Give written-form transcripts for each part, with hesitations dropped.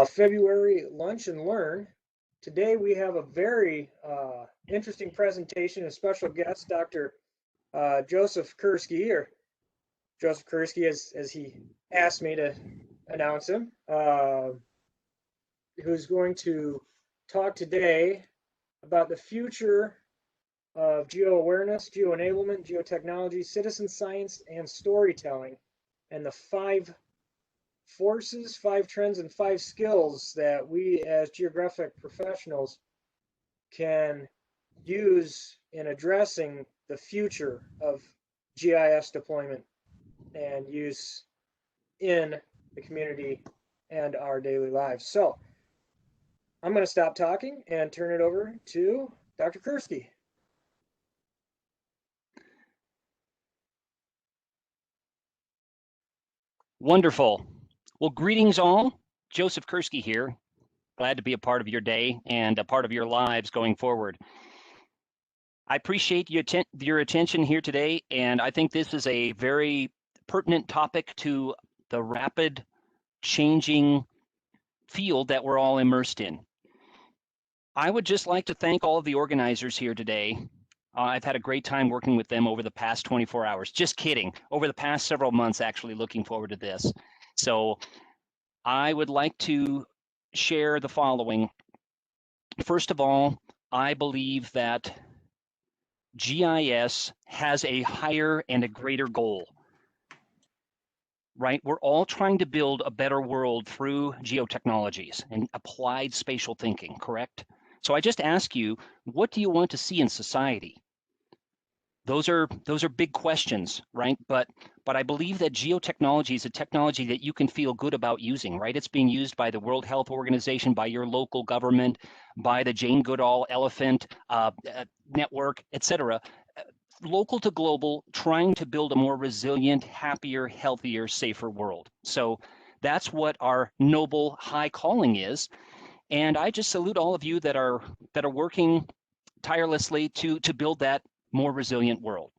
February Lunch and Learn. Today we have a very interesting presentation, a special guest, Dr. Joseph Kursky, or Joseph Kursky as he asked me to announce him, who's going to talk today about the future of geoawareness, geoenablement, geotechnology, citizen science, and storytelling, and the 5 forces, 5 trends, and 5 skills that we as geographic professionals can use in addressing the future of GIS deployment and use in the community and our daily lives. So I'm going to stop talking and turn it over to Dr. Kursky. Wonderful. Well, greetings all. Joseph Kursky here. Glad to be a part of your day and a part of your lives going forward. I appreciate your attention here today, and I think this is a very pertinent topic to the rapid changing field that we're all immersed in. I would just like to thank all of the organizers here today. I've had a great time working with them over the past 24 hours. Just kidding. Over the past several months, actually looking forward to this. So I would like to share the following. First of all, I believe that GIS has a higher and a greater goal, right? We're all trying to build a better world through geotechnologies and applied spatial thinking, correct? So I just ask you, what do you want to see in society? Those are big questions, right? But I believe that geotechnology is a technology that you can feel good about using, right? It's being used by the World Health Organization, by your local government, by the Jane Goodall Elephant Network, etc. Local to global, trying to build a more resilient, happier, healthier, safer world. So that's what our noble high calling is. And I just salute all of you that are working tirelessly to build that more resilient world.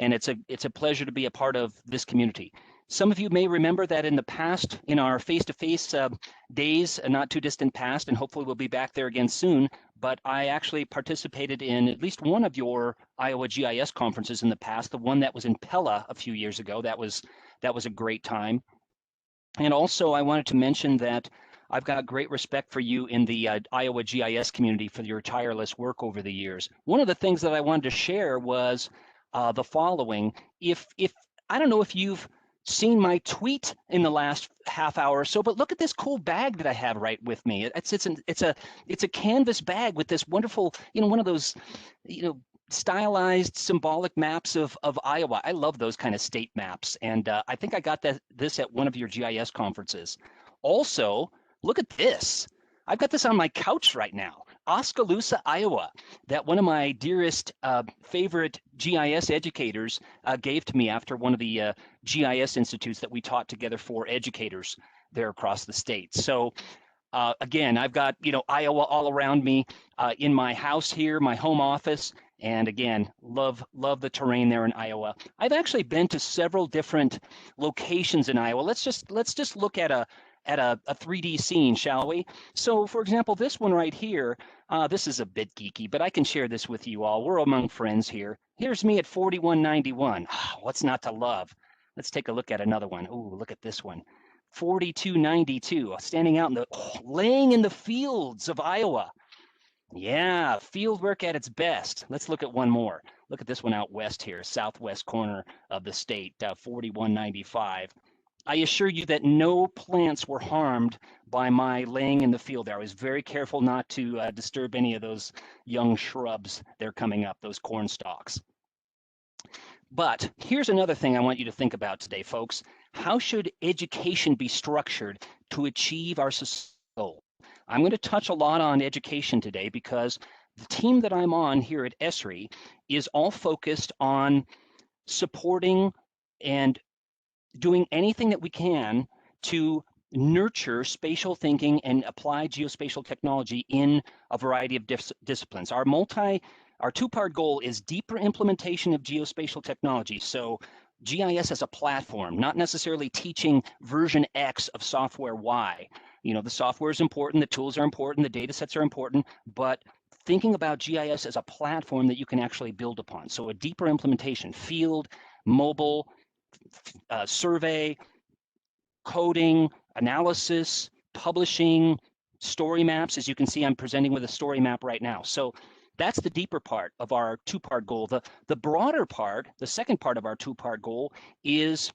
And it's a pleasure to be a part of this community. Some of you may remember that in the past, in our face-to-face days, a not too distant past, and hopefully we'll be back there again soon, but I actually participated in at least one of your Iowa GIS conferences in the past, the one that was in Pella a few years ago. That was a great time. And also I wanted to mention that I've got great respect for you in the Iowa GIS community for your tireless work over the years. One of the things that I wanted to share was the following. If I don't know if you've seen my tweet in the last half hour or so, but look at this cool bag that I have right with me. It's a canvas bag with this wonderful, one of those, stylized symbolic maps of Iowa. I love those kind of state maps, and I think I got this at one of your GIS conferences. Also, look at this. I've got this on my couch right now. Oskaloosa, Iowa, that one of my dearest favorite GIS educators gave to me after one of the GIS institutes that we taught together for educators there across the state. So again, I've got Iowa all around me in my house here, my home office, and again, love the terrain there in Iowa. I've actually been to several different locations in Iowa. Let's just look at a 3D scene, shall we? So, for example, this one right here, this is a bit geeky, but I can share this with you all. We're among friends here. Here's me at 4191. What's not to love? Let's take a look at another one. Ooh, look at this one. 4292, standing out laying in the fields of Iowa. Yeah, field work at its best. Let's look at one more. Look at this one out west here, southwest corner of the state, 4195. I assure you that no plants were harmed by my laying in the field there. I was very careful not to disturb any of those young shrubs that are coming up, those corn stalks. But here's another thing I want you to think about today, folks. How should education be structured to achieve our societal goal? I'm going to touch a lot on education today because the team that I'm on here at ESRI is all focused on supporting and doing anything that we can to nurture spatial thinking and apply geospatial technology in a variety of disciplines. Our two-part goal is deeper implementation of geospatial technology. So GIS as a platform, not necessarily teaching version X of software Y, You know, the software is important, the tools are important, the data sets are important, but thinking about GIS as a platform that you can actually build upon. So a deeper implementation, field, mobile, survey, coding, analysis, publishing, story maps. As you can see, I'm presenting with a story map right now. So that's the deeper part of our two-part goal. The broader part, the second part of our two-part goal is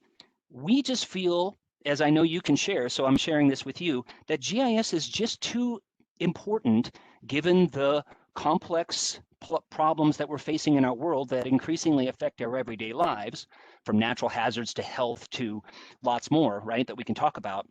we just feel, as I know you can share, so I'm sharing this with you, that GIS is just too important given the complex problems that we're facing in our world that increasingly affect our everyday lives, from natural hazards to health to lots more, right, that we can talk about.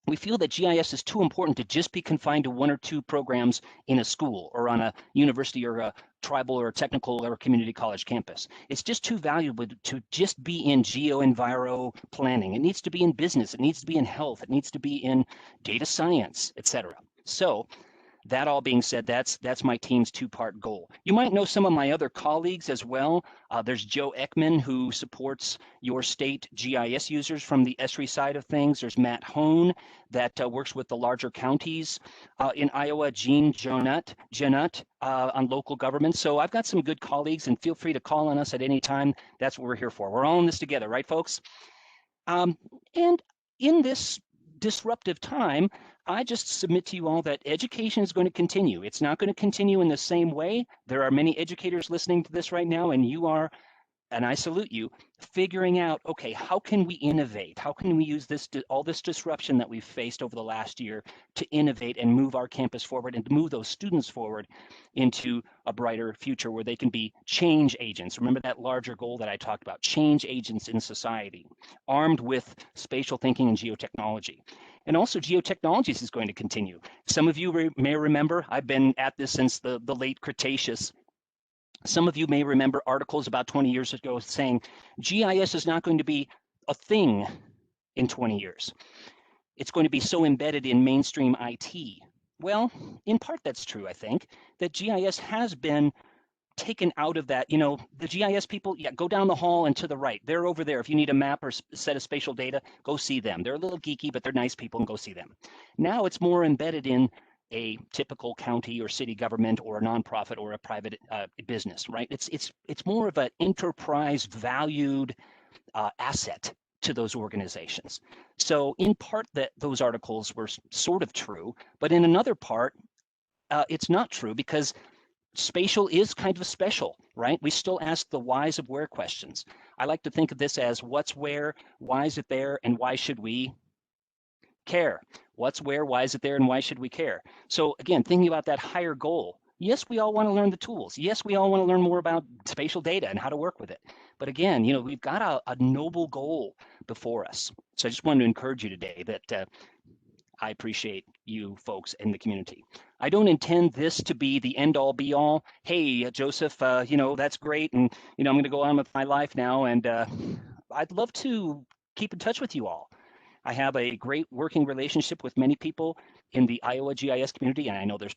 We feel that GIS is too important to just be confined to one or two programs in a school or on a university or a tribal or a technical or a community college campus. It's just too valuable to just be in geo-enviro planning. It needs to be in business. It needs to be in health. It needs to be in data science, etc. So that all being said, that's my team's two-part goal. You might know some of my other colleagues as well. There's Joe Ekman, who supports your state GIS users from the ESRI side of things. There's Matt Hone, that works with the larger counties in Iowa. Jean Jonut on local government. So I've got some good colleagues, and feel free to call on us at any time. That's what we're here for. We're all in this together, right, folks? And in this disruptive time, I just submit to you all that education is going to continue. It's not going to continue in the same way. There are many educators listening to this right now, and you are, and I salute you, figuring out, okay, how can we innovate? How can we use this, all this disruption that we've faced over the last year to innovate and move our campus forward and to move those students forward into a brighter future where they can be change agents. Remember that larger goal that I talked about, change agents in society, armed with spatial thinking and geotechnology. And also geotechnologies is going to continue. Some of you may remember, I've been at this since the late Cretaceous. Some of you may remember articles about 20 years ago saying GIS is not going to be a thing in 20 years. It's going to be so embedded in mainstream IT. Well, in part that's true, I think, that GIS has been taken out of that. You know, the GIS people, yeah, go down the hall and to the right. They're over there. If you need a map or set of spatial data, go see them. They're a little geeky, but they're nice people, and go see them. Now it's more embedded in a typical county or city government or a nonprofit or a private business, right? It's more of an enterprise valued asset to those organizations. So in part that those articles were sort of true, but in another part, it's not true, because spatial is kind of special, right? We still ask the whys of where questions. I like to think of this as what's where, why is it there, and why should we care? What's where, why is it there, and why should we care? So again, thinking about that higher goal. Yes, we all want to learn the tools. Yes, we all want to learn more about spatial data and how to work with it. But again, you know, we've got a noble goal before us. So I just wanted to encourage you today that I appreciate you folks in the community. I don't intend this to be the end all be all. Hey, Joseph, you know, that's great. And, you know, I'm going to go on with my life now. And I'd love to keep in touch with you all. I have a great working relationship with many people in the Iowa GIS community. And I know there's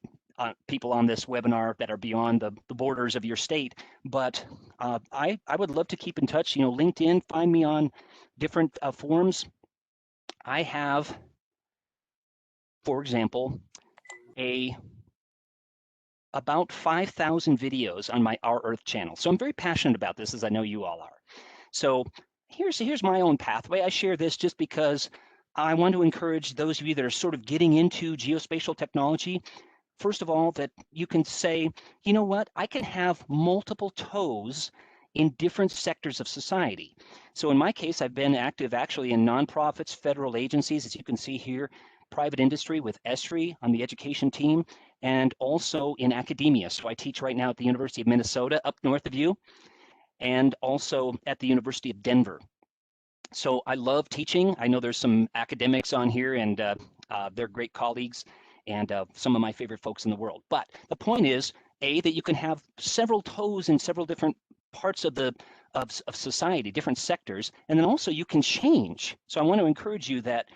people on this webinar that are beyond the borders of your state. But I would love to keep in touch. You know, LinkedIn, find me on different forums. I have, for example, about 5,000 videos on my Our Earth channel. So I'm very passionate about this, as I know you all are. So here's my own pathway. I share this just because I want to encourage those of you that are sort of getting into geospatial technology. First of all, that you can say, you know what, I can have multiple toes in different sectors of society. So in my case, I've been active actually in nonprofits, federal agencies, as you can see here, private industry with ESRI on the education team, and also in academia. So I teach right now at the University of Minnesota up north of you, and also at the University of Denver. So I love teaching. I know there's some academics on here, and they're great colleagues and some of my favorite folks in the world. But the point is, that you can have several toes in several different parts of society, different sectors, and then also you can change. So I want to encourage you that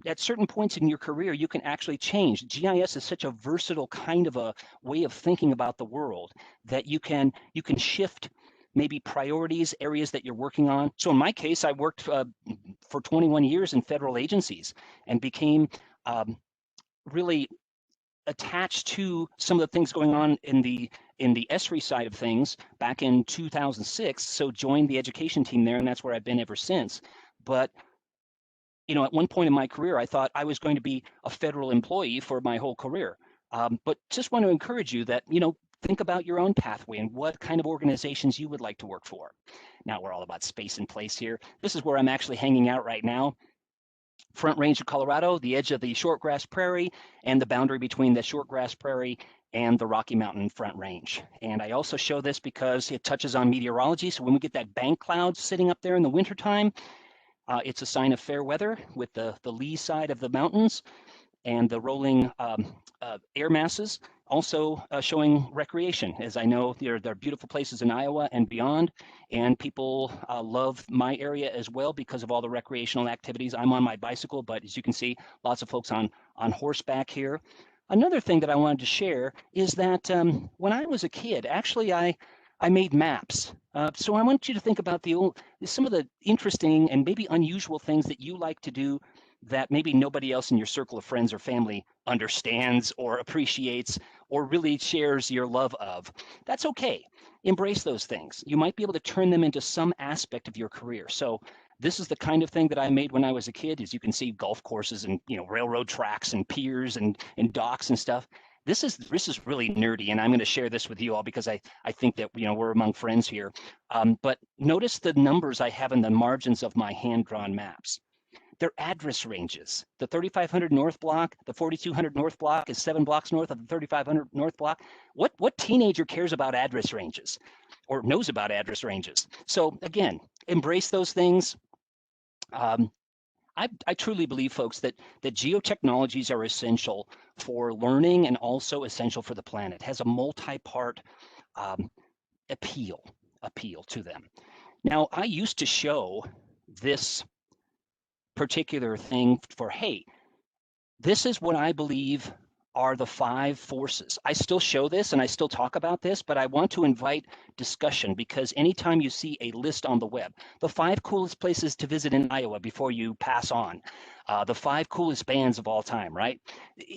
at certain points in your career, you can actually change. GIS is such a versatile kind of a way of thinking about the world that you can shift maybe priorities, areas that you're working on. So in my case, I worked for 21 years in federal agencies and became really attached to some of the things going on in the ESRI side of things back in 2006. So joined the education team there, and that's where I've been ever since. But at one point in my career, I thought I was going to be a federal employee for my whole career. But just want to encourage you that, think about your own pathway and what kind of organizations you would like to work for. Now we're all about space and place here. This is where I'm actually hanging out right now. Front Range of Colorado, the edge of the shortgrass prairie, and the boundary between the shortgrass prairie and the Rocky Mountain Front Range. And I also show this because it touches on meteorology. So when we get that bank cloud sitting up there in the wintertime, it's a sign of fair weather with the lee side of the mountains and the rolling air masses, also showing recreation. As I know, there are beautiful places in Iowa and beyond, and people love my area as well because of all the recreational activities. I'm on my bicycle, but as you can see, lots of folks on horseback here. Another thing that I wanted to share is that when I was a kid, actually I made maps. So I want you to think about some of the interesting and maybe unusual things that you like to do that maybe nobody else in your circle of friends or family understands or appreciates or really shares your love of. That's okay. Embrace those things. You might be able to turn them into some aspect of your career. So this is the kind of thing that I made when I was a kid. As you can see, golf courses and railroad tracks and piers and docks and stuff. This is really nerdy, and I'm going to share this with you all because I think that we're among friends here. But notice the numbers I have in the margins of my hand-drawn maps. They're address ranges. The 3500 North Block, the 4200 North Block is 7 blocks north of the 3500 North Block. What teenager cares about address ranges or knows about address ranges? So again, embrace those things. I truly believe, folks, that geotechnologies are essential for learning and also essential for the planet. It has a multi-part appeal to them. Now, I used to show this particular thing for, hey, this is what I believe are the 5 forces. I still show this and I still talk about this, but I want to invite discussion because anytime you see a list on the web, the 5 coolest places to visit in Iowa before you pass on, the 5 coolest bands of all time, right?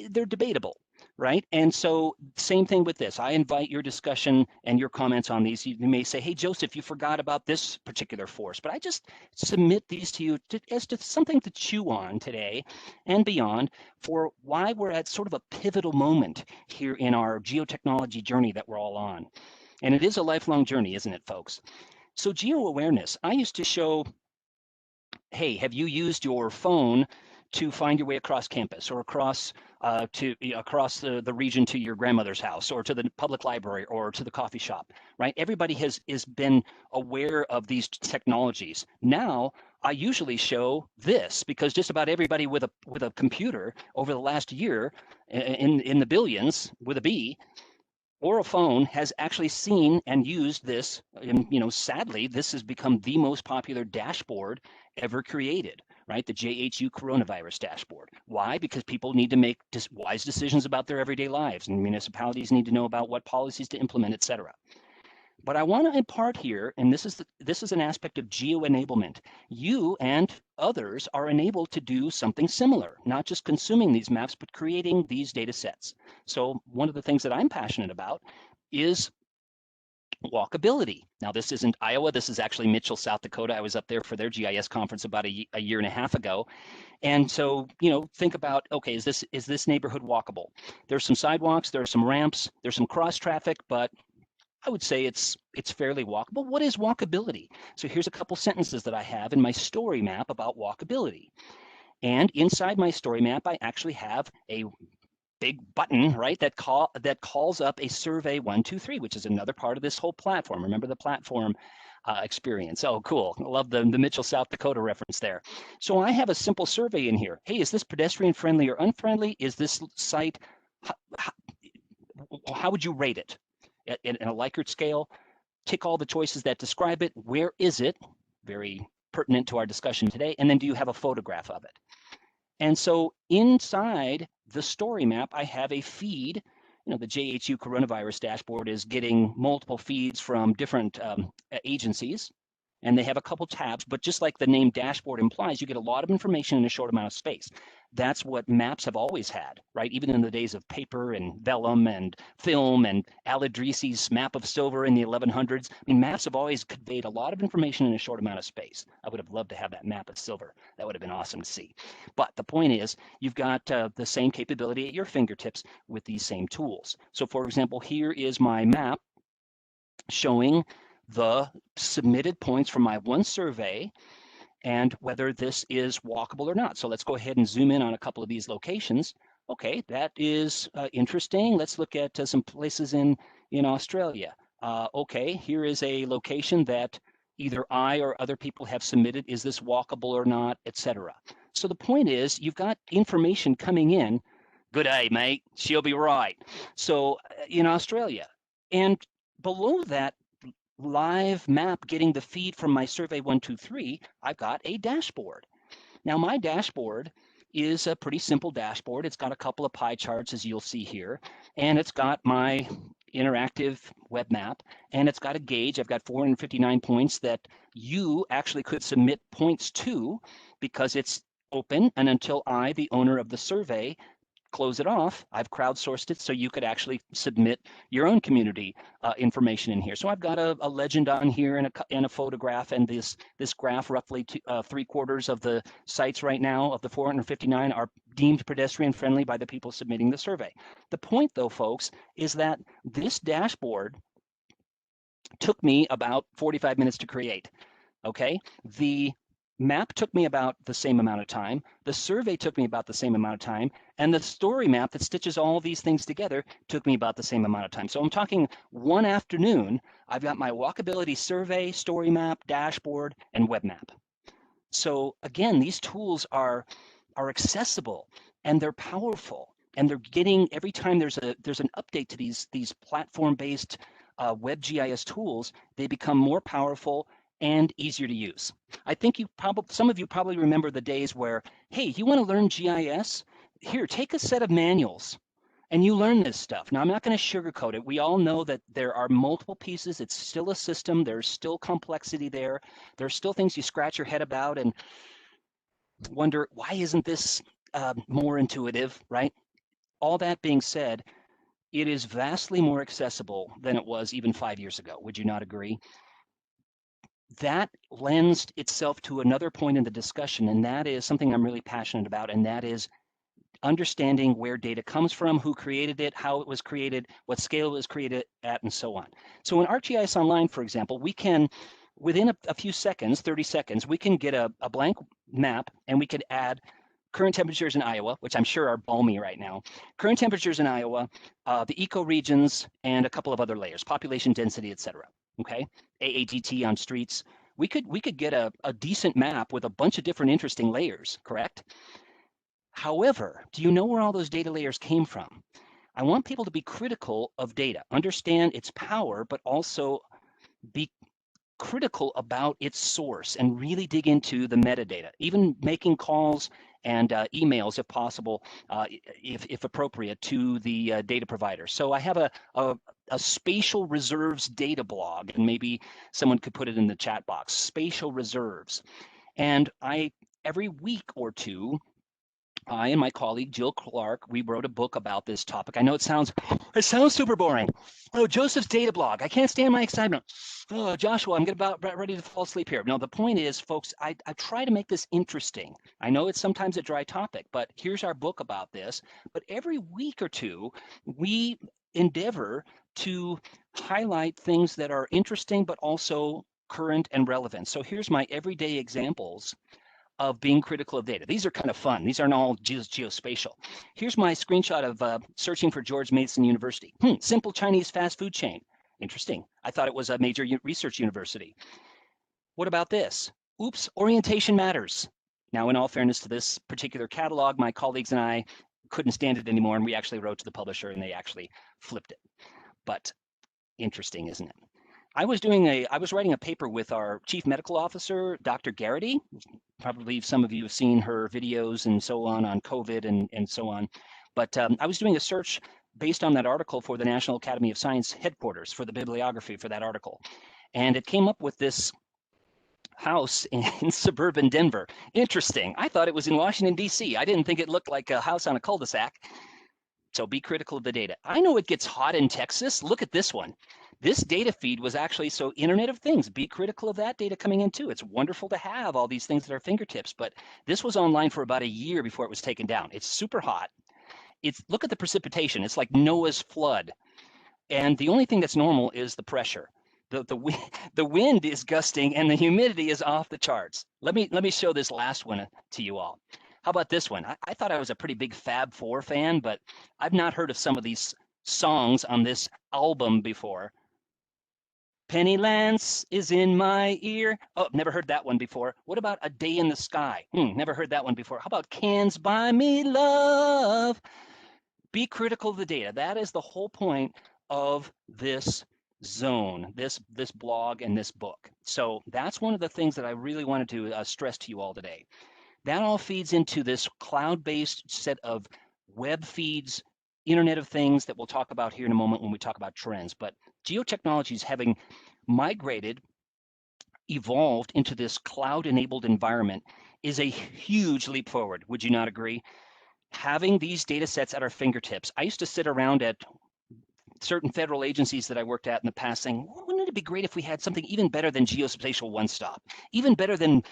They're debatable, right? And so same thing with this. I invite your discussion and your comments on these. You may say, hey, Joseph, you forgot about this particular force, but I just submit these to you as to something to chew on today and beyond for why we're at sort of a pivotal moment here in our geotechnology journey that we're all on. And it is a lifelong journey, isn't it, folks? So geoawareness, I used to show, hey, have you used your phone to find your way across campus or across the region to your grandmother's house or to the public library or to the coffee shop, right? Everybody has been aware of these technologies. Now, I usually show this because just about everybody with a computer over the last year in the billions with a B or a phone has actually seen and used this. And, sadly, this has become the most popular dashboard ever created, right? The JHU coronavirus dashboard. Why? Because people need to make wise decisions about their everyday lives, and municipalities need to know about what policies to implement, et cetera. But I want to impart here, and this is an aspect of geoenablement. You and others are enabled to do something similar, not just consuming these maps, but creating these data sets. So one of the things that I'm passionate about is walkability. Now, this isn't Iowa. This is actually Mitchell, South Dakota. I was up there for their GIS conference about a year and a half ago. And so, think about, okay, is this neighborhood walkable? There's some sidewalks, there's some ramps, there's some cross traffic, but I would say it's fairly walkable. What is walkability? So here's a couple sentences that I have in my story map about walkability. And inside my story map, I actually have a big button, right, that calls up a survey 123, which is another part of this whole platform. Remember the platform experience. Oh, cool. I love the Mitchell, South Dakota reference there. So I have a simple survey in here. Hey, is this pedestrian friendly or unfriendly? Is this site, how would you rate it? In a Likert scale, tick all the choices that describe it. Where is it? Very pertinent to our discussion today. And then do you have a photograph of it? And so inside the story map, I have a feed. The JHU coronavirus dashboard is getting multiple feeds from different agencies. and they have a couple tabs, but just like the name dashboard implies, you get a lot of information in a short amount of space. That's what maps have always had, right? Even in the days of paper and vellum and film and Al-Idrisi's map of silver in the 1100s. I mean, maps have always conveyed a lot of information in a short amount of space. I would have loved to have that map of silver. That would have been awesome to see. But the point is, you've got the same capability at your fingertips with these same tools. So for example, here is my map showing the submitted points from my one survey and whether this is walkable or not. So let's go ahead and zoom in on a couple of these locations. Okay, that is interesting. Let's look at some places in Australia. Okay, here is a location that either I or other people have submitted. Is this walkable or not, etc. So the point is, you've got information coming in. Good day, mate. She'll be right. So in Australia, and below that live map getting the feed from my survey 123, I've got a dashboard. Now my dashboard is a pretty simple dashboard. It's got a couple of pie charts, as you'll see here, and it's got my interactive web map, and it's got a gauge. I've got 459 points that you actually could submit points to because it's open, and until I, the owner of the survey, close it off, I've crowdsourced it so you could actually submit your own community information in here. So I've got a legend on here and a photograph, and this graph, roughly 3/4 of the sites right now of the 459 are deemed pedestrian friendly by the people submitting the survey. The point though, folks, is that this dashboard took me about 45 minutes to create. Okay, the map took me about the same amount of time. The survey took me about the same amount of time. And the story map that stitches all these things together took me about the same amount of time. So I'm talking one afternoon, I've got my walkability survey, story map, dashboard, and web map. So again, these tools are accessible and they're powerful. And they're getting, every time there's an update to these platform-based web GIS tools, they become more powerful and easier to use. I think some of you probably remember the days where, hey, you want to learn GIS? Here, take a set of manuals and you learn this stuff. Now, I'm not going to sugarcoat it. We all know that there are multiple pieces. It's still a system. There's still complexity there. There's still things you scratch your head about and wonder, why isn't this more intuitive, right? All that being said, it is vastly more accessible than it was even 5 years ago. Would you not agree? That lends itself to another point in the discussion, and that is something I'm really passionate about, and that is understanding where data comes from, who created it, how it was created, what scale it was created at, and so on. So in ArcGIS Online, for example, we can, within a few seconds, 30 seconds, we can get a blank map and we could add current temperatures in Iowa, which I'm sure are balmy right now, current temperatures in Iowa, the ecoregions, and a couple of other layers, population density, et cetera. Okay, AADT on streets. We could get a decent map with a bunch of different interesting layers, correct? However, do you know where all those data layers came from? I want people to be critical of data, understand its power, but also be critical about its source and really dig into the metadata, even making calls and emails if possible, if appropriate, to the data provider. So I have a spatial reserves data blog, and maybe someone could put it in the chat box, spatial reserves. And every week or two, I and my colleague Jill Clark, we wrote a book about this topic. I know it sounds super boring. Oh, Joseph's data blog. I can't stand my excitement. Oh, Joshua, I'm about ready to fall asleep here. No, the point is, folks, I try to make this interesting. I know it's sometimes a dry topic, but here's our book about this. But every week or two, we endeavor to highlight things that are interesting, but also current and relevant. So here's my everyday examples of being critical of data. These are kind of fun. These aren't all geospatial. Here's my screenshot of searching for George Mason University. Simple Chinese fast food chain. Interesting. I thought it was a major research university. What about this? Oops, orientation matters. Now, in all fairness to this particular catalog, my colleagues and I couldn't stand it anymore, and we actually wrote to the publisher, and they actually flipped it. But interesting, isn't it? I was writing a paper with our chief medical officer, Dr. Garrity. Probably some of you have seen her videos and so on COVID and so on. But I was doing a search based on that article for the National Academy of Science headquarters for the bibliography for that article. And it came up with this house in suburban Denver. Interesting. I thought it was in Washington, D.C. I didn't think it looked like a house on a cul-de-sac. So be critical of the data. I know it gets hot in Texas. Look at this one. This data feed was actually, so Internet of Things, be critical of that data coming in too. It's wonderful to have all these things at our fingertips, but this was online for about a year before it was taken down. It's super hot. Look at the precipitation. It's like Noah's flood. And the only thing that's normal is the pressure. The wind is gusting and the humidity is off the charts. Let me show this last one to you all. How about this one? I thought I was a pretty big Fab Four fan, but I've not heard of some of these songs on this album before. Penny Lance is in my ear. Oh, never heard that one before. What about A Day in the Sky? Never heard that one before. How about Cans Buy Me Love? Be critical of the data. That is the whole point of this zone, this blog and this book. So that's one of the things that I really wanted to stress to you all today. That all feeds into this cloud-based set of web feeds, Internet of Things that we'll talk about here in a moment when we talk about trends. But geotechnologies having migrated, evolved into this cloud-enabled environment is a huge leap forward. Would you not agree? Having these data sets at our fingertips. I used to sit around at certain federal agencies that I worked at in the past saying, wouldn't it be great if we had something even better than Geospatial One Stop, even better than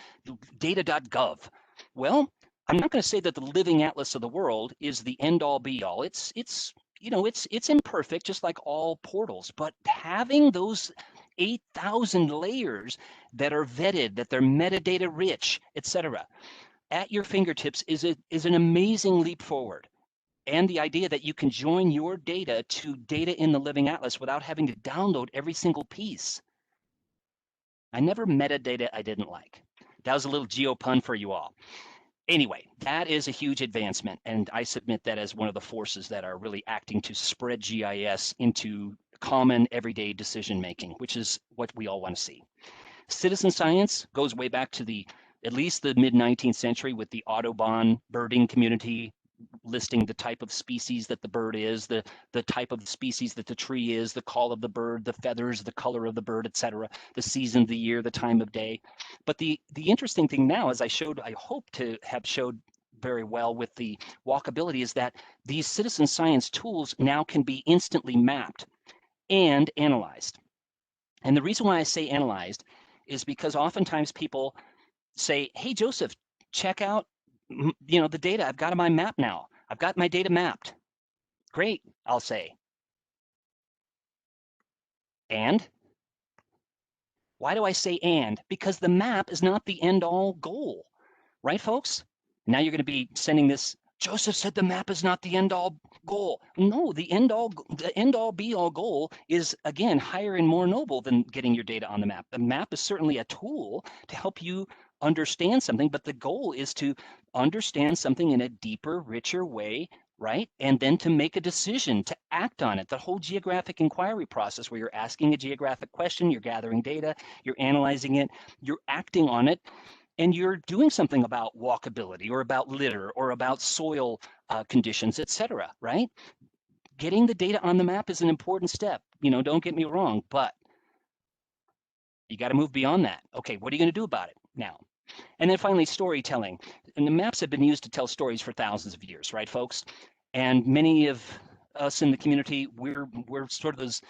data.gov? Well, I'm not going to say that the living atlas of the world is the end all be all. It's imperfect, just like all portals, but having those 8,000 layers that are vetted, that they're metadata rich, etc., at your fingertips is an amazing leap forward. And the idea that you can join your data to data in the Living Atlas without having to download every single piece. I never metadata I didn't like. That was a little geo pun for you all. Anyway, that is a huge advancement, and I submit that as one of the forces that are really acting to spread GIS into common everyday decision making, which is what we all want to see. Citizen science goes way back to at least the mid-19th century with the Audubon birding community listing the type of species that the bird is, the type of species that the tree is, the call of the bird, the feathers, the color of the bird, etc., the season of the year, the time of day. But the interesting thing now, as I hope to have showed very well with the walkability, is that these citizen science tools now can be instantly mapped and analyzed. And the reason why I say analyzed is because oftentimes people say, hey, Joseph, check out the data I've got on my map now. I've got my data mapped. Great, I'll say. And? Why do I say and? Because the map is not the end-all goal. Right, folks? Now you're going to be sending this, Joseph said the map is not the end-all goal. No, the end-all be-all goal is, again, higher and more noble than getting your data on the map. The map is certainly a tool to help you understand something, but the goal is to understand something in a deeper, richer way, right? And then to make a decision, to act on it. The whole geographic inquiry process where you're asking a geographic question, you're gathering data, you're analyzing it, you're acting on it, and you're doing something about walkability or about litter or about soil conditions, etc., right? Getting the data on the map is an important step. Don't get me wrong, but you got to move beyond that. Okay, what are you going to do about it now? And then finally, storytelling. And the maps have been used to tell stories for thousands of years, right, folks? And many of us in the community, we're sort of those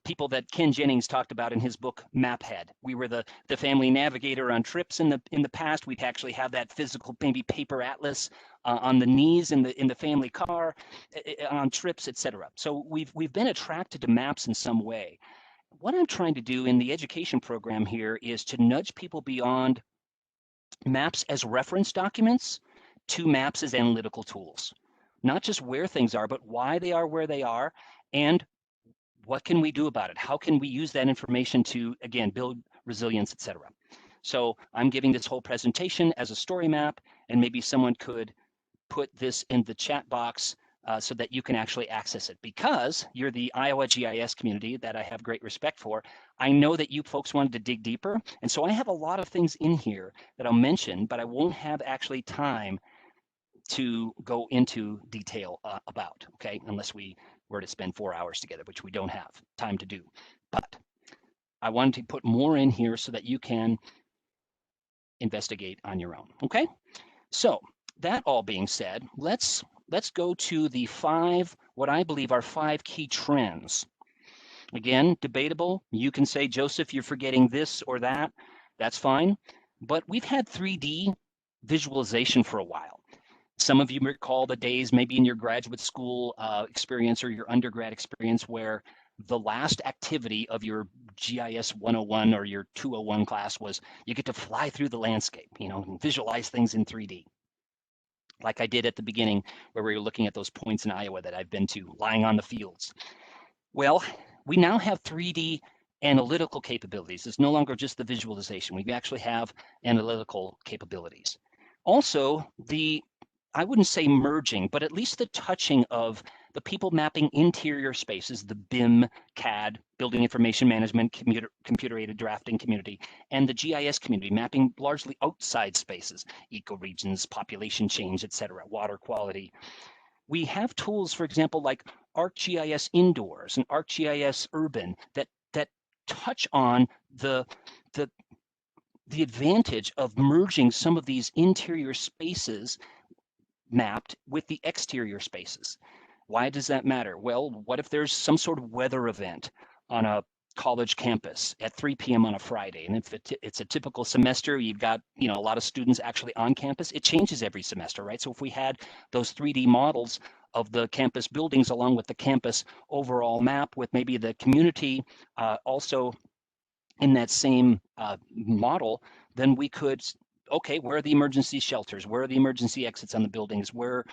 people that Ken Jennings talked about in his book Maphead. We were the family navigator on trips in the past. We'd actually have that physical, maybe paper atlas on the knees in the family car on trips, etc. So we've been attracted to maps in some way. What I'm trying to do in the education program here is to nudge people beyond maps as reference documents to maps as analytical tools. Not just where things are, but why they are where they are, and what can we do about it? How can we use that information to, again, build resilience, etc. So I'm giving this whole presentation as a story map, and maybe someone could put this in the chat box so that you can actually access it. Because you're the Iowa GIS community that I have great respect for, I know that you folks wanted to dig deeper. And so I have a lot of things in here that I'll mention, but I won't have actually time to go into detail about, okay, unless we were to spend 4 hours together, which we don't have time to do. But I wanted to put more in here so that you can investigate on your own. Okay, so that all being said, let's go to the what I believe are 5 key trends. Again, debatable. You can say, Joseph, you're forgetting this or that. That's fine. But we've had 3D visualization for a while. Some of you recall the days maybe in your graduate school experience or your undergrad experience where the last activity of your GIS 101 or your 201 class was you get to fly through the landscape, and visualize things in 3D. Like I did at the beginning where we were looking at those points in Iowa that I've been to, lying on the fields. Well, we now have 3D analytical capabilities. It's no longer just the visualization. We actually have analytical capabilities. Also, I wouldn't say merging, but at least the touching of the people mapping interior spaces, the BIM, CAD, Building Information Management, computer-aided drafting community, and the GIS community mapping largely outside spaces, ecoregions, population change, etc., water quality. We have tools, for example, like ArcGIS Indoors and ArcGIS Urban that touch on the advantage of merging some of these interior spaces mapped with the exterior spaces. Why does that matter? Well, what if there's some sort of weather event on a college campus at 3 p.m. on a Friday? And if it's a typical semester, you've got a lot of students actually on campus. It changes every semester, right? So if we had those 3D models of the campus buildings along with the campus overall map with maybe the community also in that same model, then we could, okay, where are the emergency shelters? Where are the emergency exits on the buildings? Where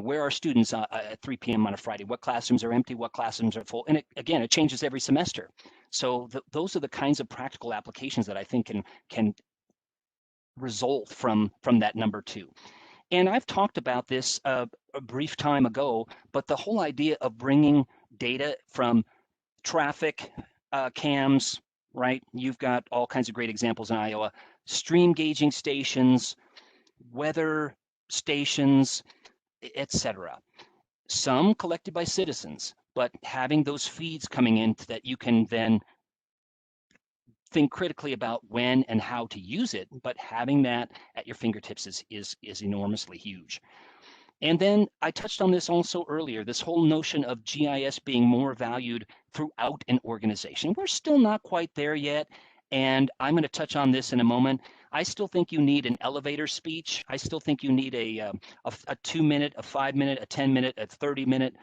are students at 3 p.m. on a Friday? What classrooms are empty? What classrooms are full? And again, it changes every semester. So those are the kinds of practical applications that I think can result from that number 2. And I've talked about this a brief time ago, but the whole idea of bringing data from traffic cams, right? You've got all kinds of great examples in Iowa, stream gauging stations, weather stations, etc. Some collected by citizens, but having those feeds coming in that you can then think critically about when and how to use it, but having that at your fingertips is enormously huge. And then I touched on this also earlier, this whole notion of GIS being more valued throughout an organization. We're still not quite there yet, and I'm going to touch on this in a moment. I still think you need an elevator speech. I still think you need a 2-minute, a 5-minute, a 10-minute, a 30-minute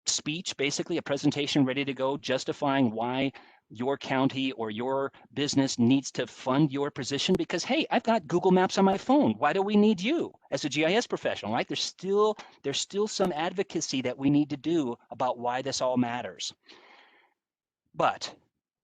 speech, basically a presentation ready to go, justifying why your county or your business needs to fund your position because, hey, I've got Google Maps on my phone. Why do we need you as a GIS professional, right? There's still some advocacy that we need to do about why this all matters. But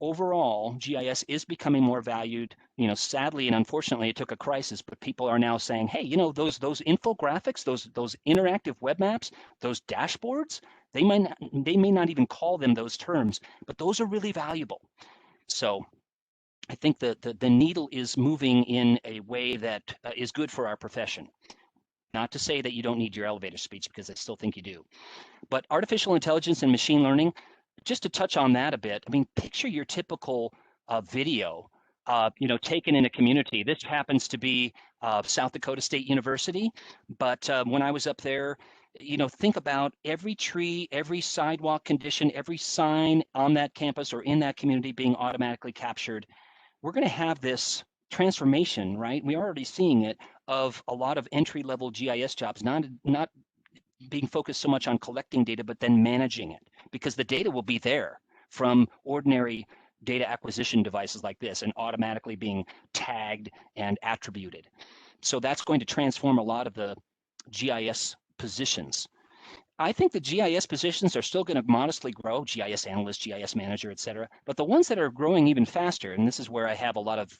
overall, GIS is becoming more valued. Sadly and unfortunately, it took a crisis, but people are now saying, hey, those infographics, those interactive web maps, those dashboards, they may not even call them those terms, but those are really valuable. So I think that the needle is moving in a way that is good for our profession. Not to say that you don't need your elevator speech, because I still think you do. But artificial intelligence and machine learning, just to touch on that a bit, I mean, picture your typical video, taken in a community. This happens to be South Dakota State University, but when I was up there, think about every tree, every sidewalk condition, every sign on that campus or in that community being automatically captured. We're going to have this transformation, right? We're already seeing it, of a lot of entry-level GIS jobs, not being focused so much on collecting data, but then managing it, because the data will be there from ordinary data acquisition devices like this and automatically being tagged and attributed. So that's going to transform a lot of the GIS positions. I think the GIS positions are still going to modestly grow, GIS analyst, GIS manager, et cetera. But the ones that are growing even faster, and this is where I have a lot of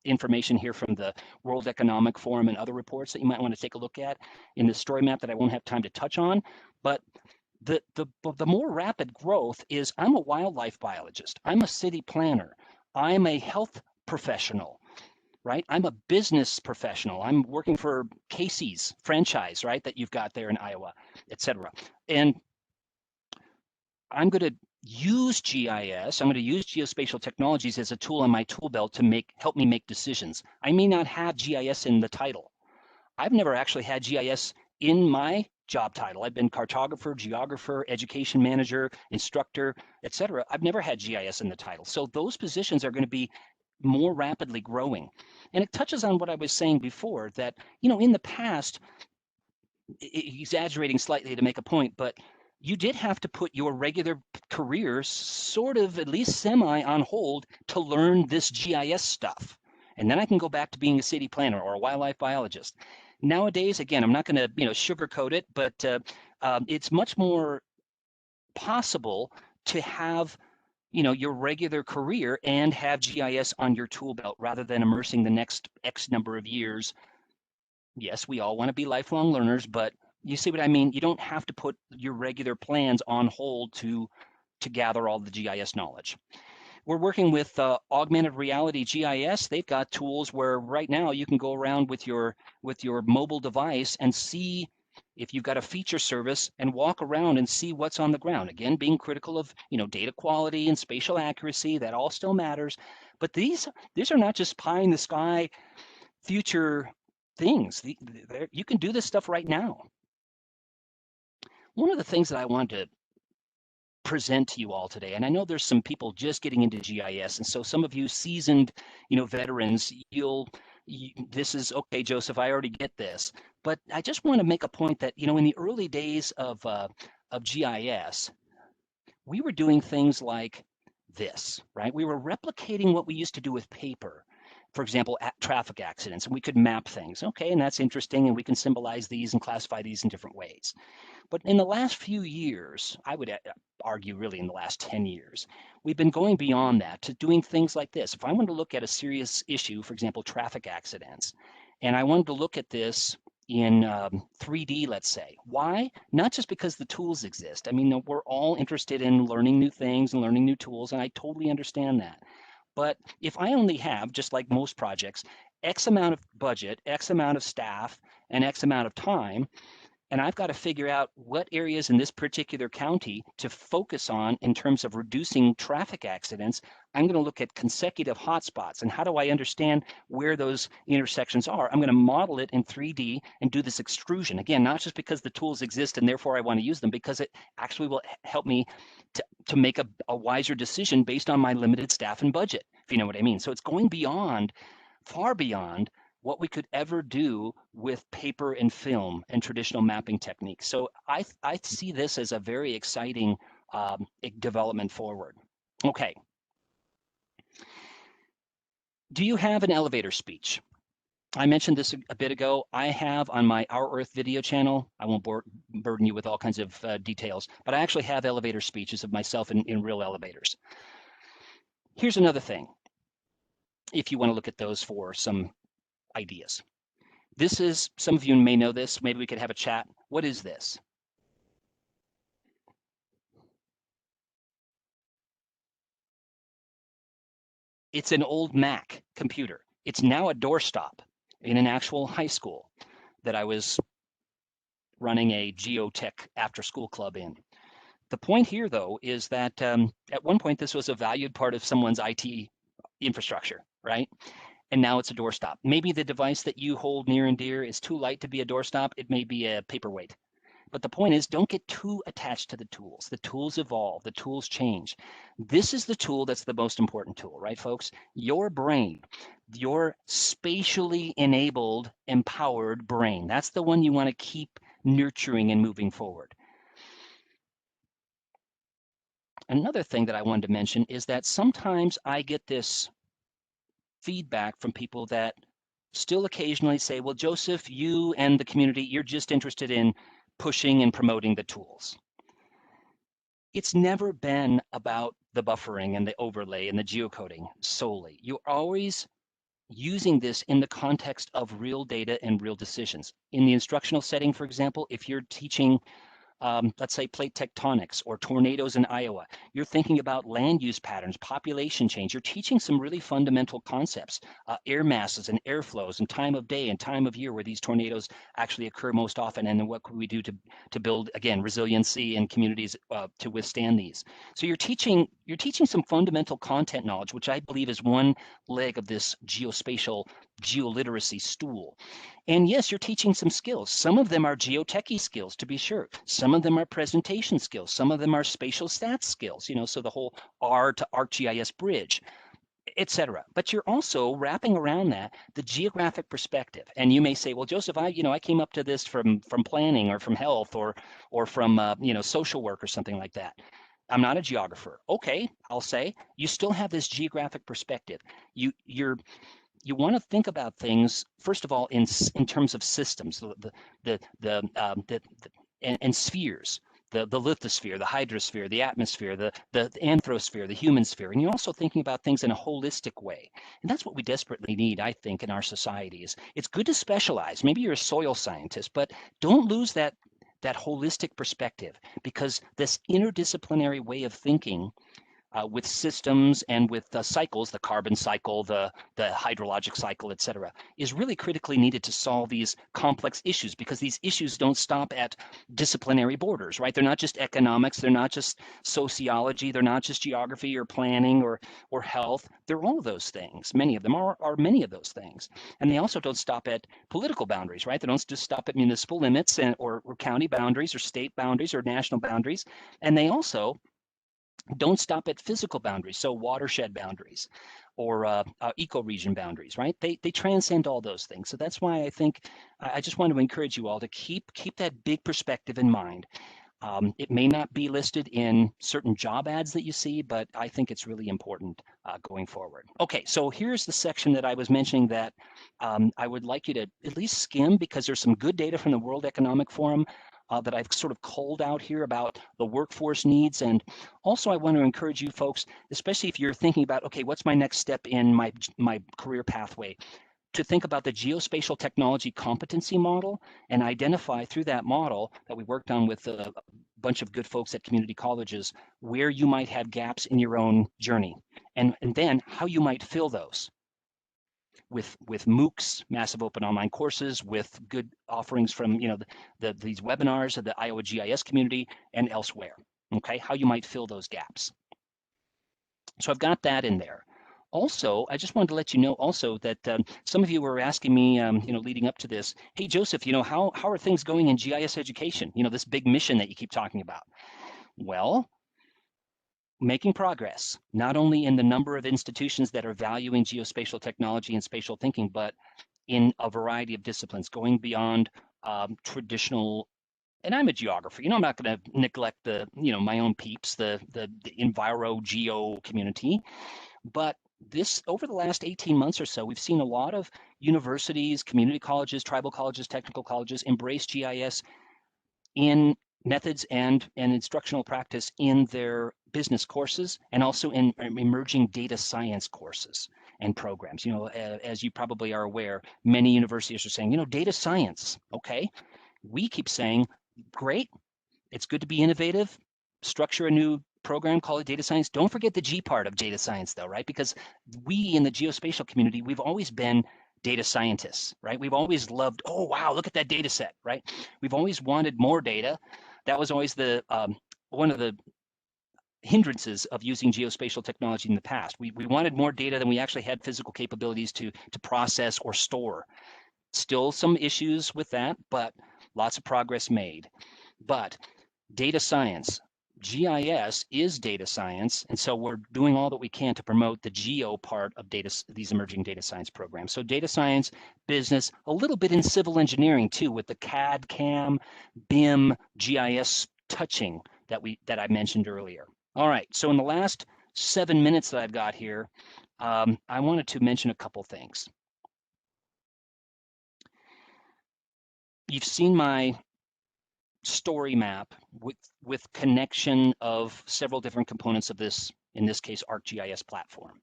information here from the World Economic Forum and other reports that you might want to take a look at in the story map that I won't have time to touch on. But the more rapid growth is, I'm a wildlife biologist, I'm a city planner, I'm a health professional, right? I'm a business professional. I'm working for Casey's franchise, right, that you've got there in Iowa, et cetera. And I'm going to use GIS. I'm going to use geospatial technologies as a tool on my tool belt to help me make decisions. I may not have GIS in the title. I've never actually had GIS in my job title. I've been cartographer, geographer, education manager, instructor, etc. I've never had GIS in the title. So those positions are going to be more rapidly growing. And it touches on what I was saying before, that, in the past, exaggerating slightly to make a point, but you did have to put your regular career sort of at least semi on hold to learn this GIS stuff. And then I can go back to being a city planner or a wildlife biologist. Nowadays, again, I'm not going to sugarcoat it, but it's much more possible to have your regular career and have GIS on your tool belt rather than immersing the next X number of years. Yes, we all want to be lifelong learners, but you see what I mean? You don't have to put your regular plans on hold to gather all the GIS knowledge. We're working with augmented reality GIS. They've got tools where right now you can go around with your mobile device and see if you've got a feature service and walk around and see what's on the ground. Again, being critical of data quality and spatial accuracy, that all still matters. But these are not just pie in the sky future things. You can do this stuff right now. One of the things that I wanted to present to you all today, and I know there's some people just getting into GIS, and so some of you seasoned, veterans, this is okay, Joseph, I already get this, but I just want to make a point that, in the early days of GIS, we were doing things like this, right? We were replicating what we used to do with paper. For example, traffic accidents, and we could map things. Okay, and that's interesting, and we can symbolize these and classify these in different ways. But in the last few years, I would argue really in the last 10 years, we've been going beyond that to doing things like this. If I wanted to look at a serious issue, for example, traffic accidents, and I wanted to look at this in 3D, let's say. Why? Not just because the tools exist. I mean, we're all interested in learning new things and learning new tools, and I totally understand that. But if I only have, just like most projects, X amount of budget, X amount of staff, and X amount of time, and I've got to figure out what areas in this particular county to focus on in terms of reducing traffic accidents, I'm going to look at consecutive hotspots. And how do I understand where those intersections are? I'm going to model it in 3D and do this extrusion. Again, not just because the tools exist and therefore I want to use them, because it actually will help me to make a wiser decision based on my limited staff and budget, if you know what I mean. So it's going beyond, far beyond, what we could ever do with paper and film and traditional mapping techniques. So I see this as a very exciting development forward. Okay. Do you have an elevator speech? I mentioned this a bit ago. I have on my Our Earth video channel, I won't burden you with all kinds of details, but I actually have elevator speeches of myself in real elevators. Here's another thing, if you want to look at those for some ideas. This is, some of you may know this, maybe we could have a chat. What is this? It's an old Mac computer. It's now a doorstop in an actual high school that I was running a geotech after school club in. The point here, though, is that at one point this was a valued part of someone's IT infrastructure, right? And now it's a doorstop. Maybe the device that you hold near and dear is too light to be a doorstop. It may be a paperweight. But the point is, don't get too attached to the tools. The tools evolve, the tools change. This is the tool that's the most important tool, right, folks? Your brain, your spatially enabled, empowered brain. That's the one you want to keep nurturing and moving forward. Another thing that I wanted to mention is that sometimes I get this feedback from people that still occasionally say, well, Joseph, you and the community, you're just interested in pushing and promoting the tools. It's never been about the buffering and the overlay and the geocoding solely. You're always using this in the context of real data and real decisions. In the instructional setting, for example, if you're teaching let's say plate tectonics or tornadoes in Iowa. You're thinking about land use patterns, population change. You're teaching some really fundamental concepts, air masses and airflows and time of day and time of year where these tornadoes actually occur most often. And then what could we do to build, again, resiliency in communities to withstand these. So you're teaching some fundamental content knowledge, which I believe is one leg of this geospatial geoliteracy stool. And yes, you're teaching some skills. Some of them are geotechy skills, to be sure. Some of them are presentation skills. Some of them are spatial stats skills, so the whole R to ArcGIS bridge, etc. But you're also wrapping around that the geographic perspective. And you may say, well, Joseph, I came up to this from planning or from health or from social work or something like that. I'm not a geographer. Okay, I'll say you still have this geographic perspective. You want to think about things first of all in terms of systems, and spheres, the lithosphere, the hydrosphere, the atmosphere, the anthrosphere, the human sphere, and you're also thinking about things in a holistic way. And that's what we desperately need, I think, in our societies. It's good to specialize. Maybe you're a soil scientist, but don't lose that holistic perspective, because this interdisciplinary way of thinking with systems and with cycles, the carbon cycle, the hydrologic cycle, et cetera, is really critically needed to solve these complex issues, because these issues don't stop at disciplinary borders, right? They're not just economics, they're not just sociology, they're not just geography or planning or health. They're all of those things. Many of them are many of those things. And they also don't stop at political boundaries, right? They don't just stop at municipal limits or county boundaries or state boundaries or national boundaries. And they also don't stop at physical boundaries, so watershed boundaries or ecoregion boundaries, right? They transcend all those things. So that's why I think I just want to encourage you all to keep that big perspective in mind. It may not be listed in certain job ads that you see, but I think it's really important going forward. Okay, so here's the section that I was mentioning that I would like you to at least skim, because there's some good data from the World Economic Forum that I've sort of culled out here about the workforce needs. And also I want to encourage you folks, especially if you're thinking about, okay, what's my next step in my career pathway, to think about the geospatial technology competency model and identify through that model that we worked on with a bunch of good folks at community colleges where you might have gaps in your own journey, and then how you might fill those with MOOCs, massive open online courses, with good offerings from these webinars of the Iowa GIS community and elsewhere. Okay, how you might fill those gaps. So I've got that in there. Also, I just wanted to let you know also that some of you were asking me, leading up to this, hey, Joseph, how are things going in GIS education? This big mission that you keep talking about. Well, making progress, not only in the number of institutions that are valuing geospatial technology and spatial thinking, but in a variety of disciplines, going beyond traditional. And I'm a geographer. I'm not going to neglect the, my own peeps, the enviro geo community. But this, over the last 18 months or so, we've seen a lot of universities, community colleges, tribal colleges, technical colleges embrace GIS in methods and instructional practice in their business courses, and also in emerging data science courses and programs. As you probably are aware, many universities are saying, data science, okay. We keep saying, great, it's good to be innovative, structure a new program, call it data science. Don't forget the G part of data science though, right? Because we in the geospatial community, we've always been data scientists, right? We've always loved, oh, wow, look at that data set, right? We've always wanted more data. That was always the one of the hindrances of using geospatial technology in the past. We wanted more data than we actually had physical capabilities to process or store. Still some issues with that, but lots of progress made. But data science, GIS is data science, and so we're doing all that we can to promote the geo part of these emerging data science programs. So data science, business, a little bit in civil engineering too, with the CAD, CAM, BIM, GIS touching that I mentioned earlier. All right, so in the last 7 minutes that I've got here, I wanted to mention a couple things. You've seen my story map with connection of several different components of this, in this case, ArcGIS platform.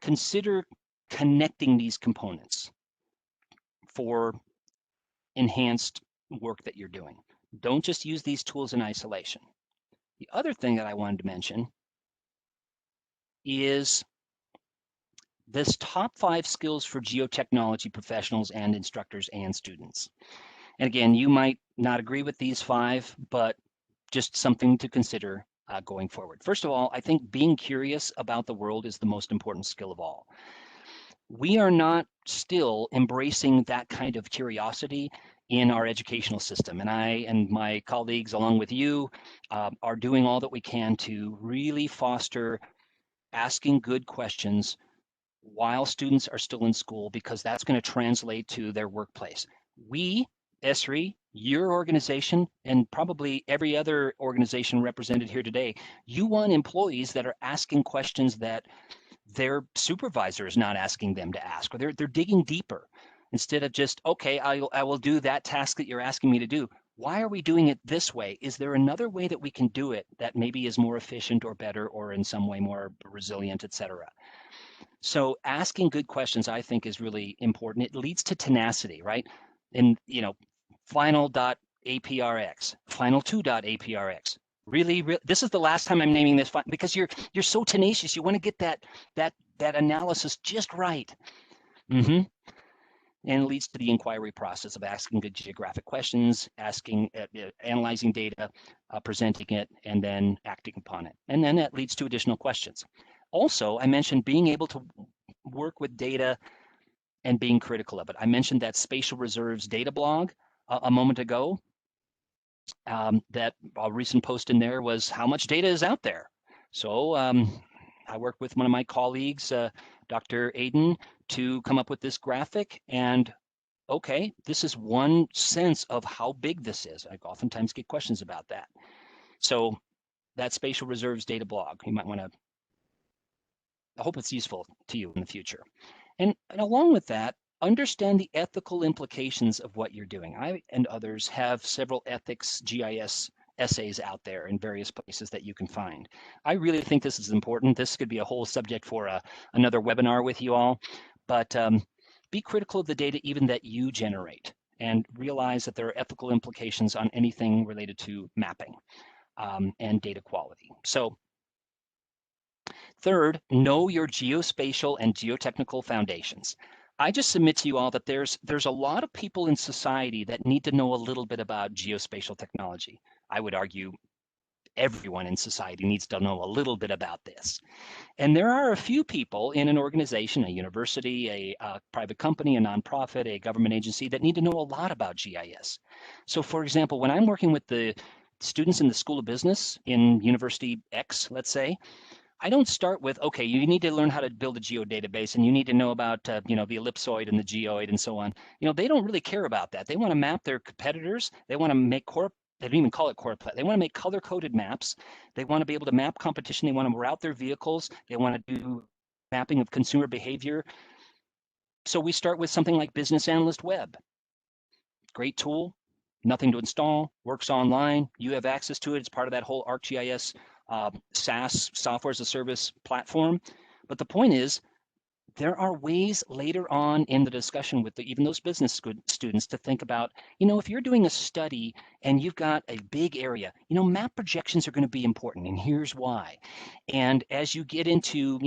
Consider connecting these components for enhanced work that you're doing. Don't just use these tools in isolation. The other thing that I wanted to mention is this top 5 skills for geotechnology professionals and instructors and students. And again, you might not agree with these 5, but just something to consider going forward. First of all, I think being curious about the world is the most important skill of all. We are not still embracing that kind of curiosity in our educational system. And I and my colleagues, along with you, are doing all that we can to really foster asking good questions while students are still in school, because that's going to translate to their workplace. We, ESRI, your organization, and probably every other organization represented here today, you want employees that are asking questions that their supervisor is not asking them to ask, or they're digging deeper instead of just, okay, I will do that task that you're asking me to do. Why are we doing it this way? Is there another way that we can do it that maybe is more efficient or better or in some way more resilient, et cetera? So asking good questions, I think, is really important. It leads to tenacity, right? And, final.aprx, final2.aprx. Really, this is the last time I'm naming this because you're so tenacious. You want to get that analysis just right. And it leads to the inquiry process of asking good geographic questions, analyzing data, presenting it, and then acting upon it. And then that leads to additional questions. Also, I mentioned being able to work with data and being critical of it. I mentioned that spatial reserves data blog a moment ago. That a recent post in there was how much data is out there. So I worked with one of my colleagues, Dr. Aiden, to come up with this graphic. And okay, this is one sense of how big this is. I oftentimes get questions about that. So that spatial reserves data blog, you might want to, I hope it's useful to you in the future. And along with that, understand the ethical implications of what you're doing. I and others have several ethics GIS essays out there in various places that you can find. I really think this is important. This could be a whole subject for another webinar with you all, but be critical of the data even that you generate, and realize that there are ethical implications on anything related to mapping and data quality. So third, know your geospatial and geotechnical foundations. I just submit to you all that there's a lot of people in society that need to know a little bit about geospatial technology. I would argue everyone in society needs to know a little bit about this. And there are a few people in an organization, a university, a private company, a nonprofit, a government agency that need to know a lot about GIS. So for example, when I'm working with the students in the School of Business in University X, let's say, I don't start with, okay, you need to learn how to build a geodatabase and you need to know about, the ellipsoid and the geoid and so on. They don't really care about that. They want to map their competitors. They want to make they don't even call it core plat. They want to make color-coded maps. They want to be able to map competition. They want to route their vehicles. They want to do mapping of consumer behavior. So we start with something like Business Analyst Web. Great tool, nothing to install, works online. You have access to it. It's part of that whole ArcGIS SaaS, software as a service platform. But the point is, there are ways later on in the discussion with even those business students to think about, if you're doing a study and you've got a big area, map projections are going to be important, and here's why. And as you get into,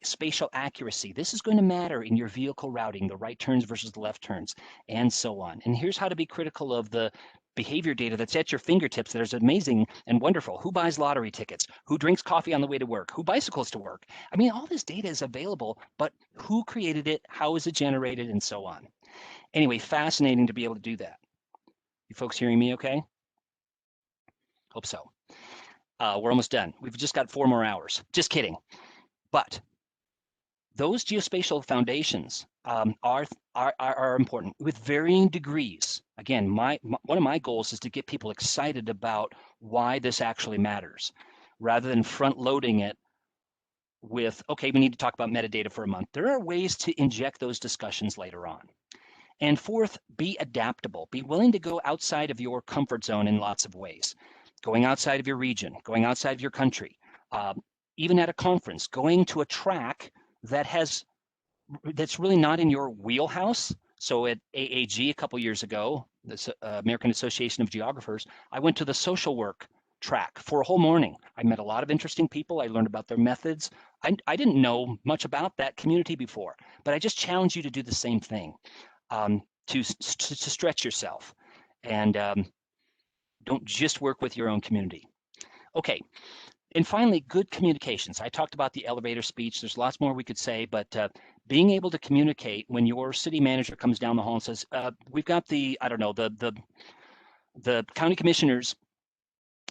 spatial accuracy, this is going to matter in your vehicle routing, the right turns versus the left turns, and so on. And here's how to be critical of the behavior data that's at your fingertips that is amazing and wonderful. Who buys lottery tickets? Who drinks coffee on the way to work? Who bicycles to work? I mean, all this data is available, but who created it? How is it generated? And so on. Anyway, fascinating to be able to do that. You folks hearing me okay? Hope so. We're almost done. We've just got 4 more hours. Just kidding. But those geospatial foundations are important with varying degrees. Again, one of my goals is to get people excited about why this actually matters, rather than front loading it with, okay, we need to talk about metadata for a month. There are ways to inject those discussions later on. And fourth, be adaptable. Be willing to go outside of your comfort zone in lots of ways. Going outside of your region, going outside of your country, even at a conference, going to a track that's really not in your wheelhouse, So at AAG a couple years ago, the American Association of Geographers, I went to the social work track for a whole morning. I met a lot of interesting people. I learned about their methods. I didn't know much about that community before, but I just challenge you to do the same thing, to stretch yourself, and don't just work with your own community. Okay, and finally, good communications. I talked about the elevator speech. There's lots more we could say, but being able to communicate when your city manager comes down the hall and says, "We've got the, I don't know, the county commissioners,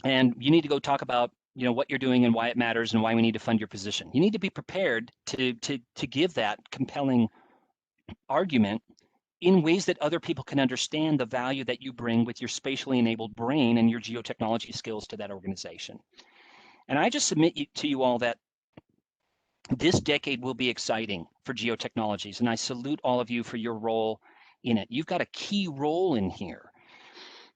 and you need to go talk about, you know, what you're doing and why it matters and why we need to fund your position." You need to be prepared to give that compelling argument in ways that other people can understand the value that you bring with your spatially enabled brain and your geotechnology skills to that organization. And I just submit to you all that this decade will be exciting for geotechnologies, and I salute all of you for your role in it. You've got a key role in here.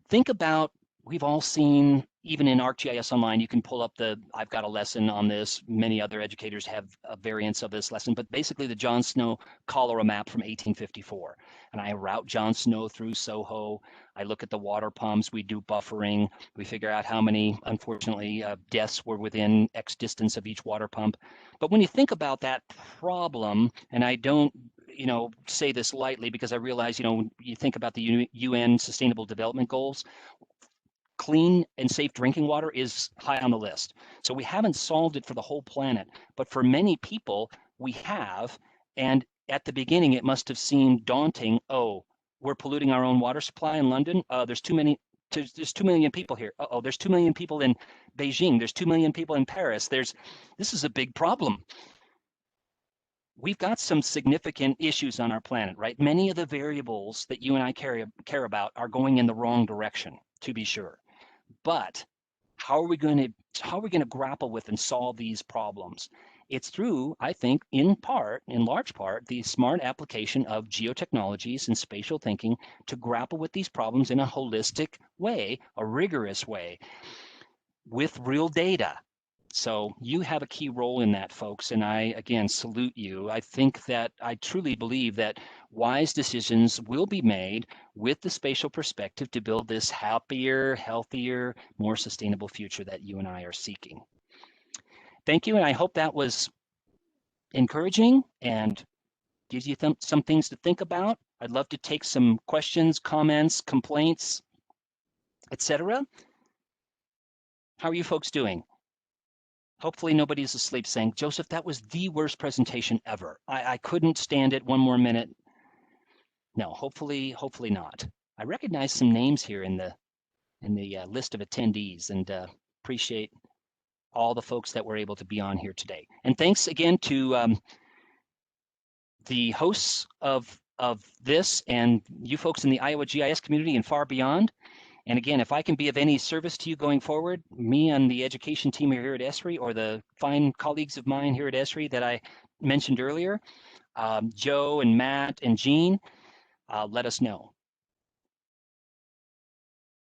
Think about, we've all seen, even in ArcGIS Online, you can pull up I've got a lesson on this. Many other educators have a variance of this lesson, but basically the John Snow cholera map from 1854. And I route John Snow through Soho. I look at the water pumps. We do buffering. We figure out how many, unfortunately, deaths were within X distance of each water pump. But when you think about that problem, and I don't, say this lightly because I realize, you think about the UN Sustainable Development Goals, clean and safe drinking water is high on the list. So we haven't solved it for the whole planet, but for many people, we have. And at the beginning, it must have seemed daunting. Oh, we're polluting our own water supply in London. There's 2 million people here. There's 2 million people in Beijing. There's 2 million people in Paris. This is a big problem. We've got some significant issues on our planet, right? Many of the variables that you and I care about are going in the wrong direction, to be sure. But how are we going to grapple with and solve these problems? It's through, I think, in large part, the smart application of geotechnologies and spatial thinking to grapple with these problems in a holistic way, a rigorous way, with real data. So you have a key role in that, folks, and I, again, salute you. I truly believe that wise decisions will be made with the spatial perspective to build this happier, healthier, more sustainable future that you and I are seeking. Thank you, and I hope that was encouraging and gives you some things to think about. I'd love to take some questions, comments, complaints, etc. How are you folks doing? Hopefully nobody's asleep saying, "Joseph, that was the worst presentation ever. I couldn't stand it one more minute." No, hopefully not. I recognize some names here in the list of attendees, and appreciate all the folks that were able to be on here today. And thanks again to the hosts of this and you folks in the Iowa GIS community and far beyond. And again, if I can be of any service to you going forward, me and the education team here at Esri, or the fine colleagues of mine here at Esri that I mentioned earlier, Joe and Matt and Jean, let us know.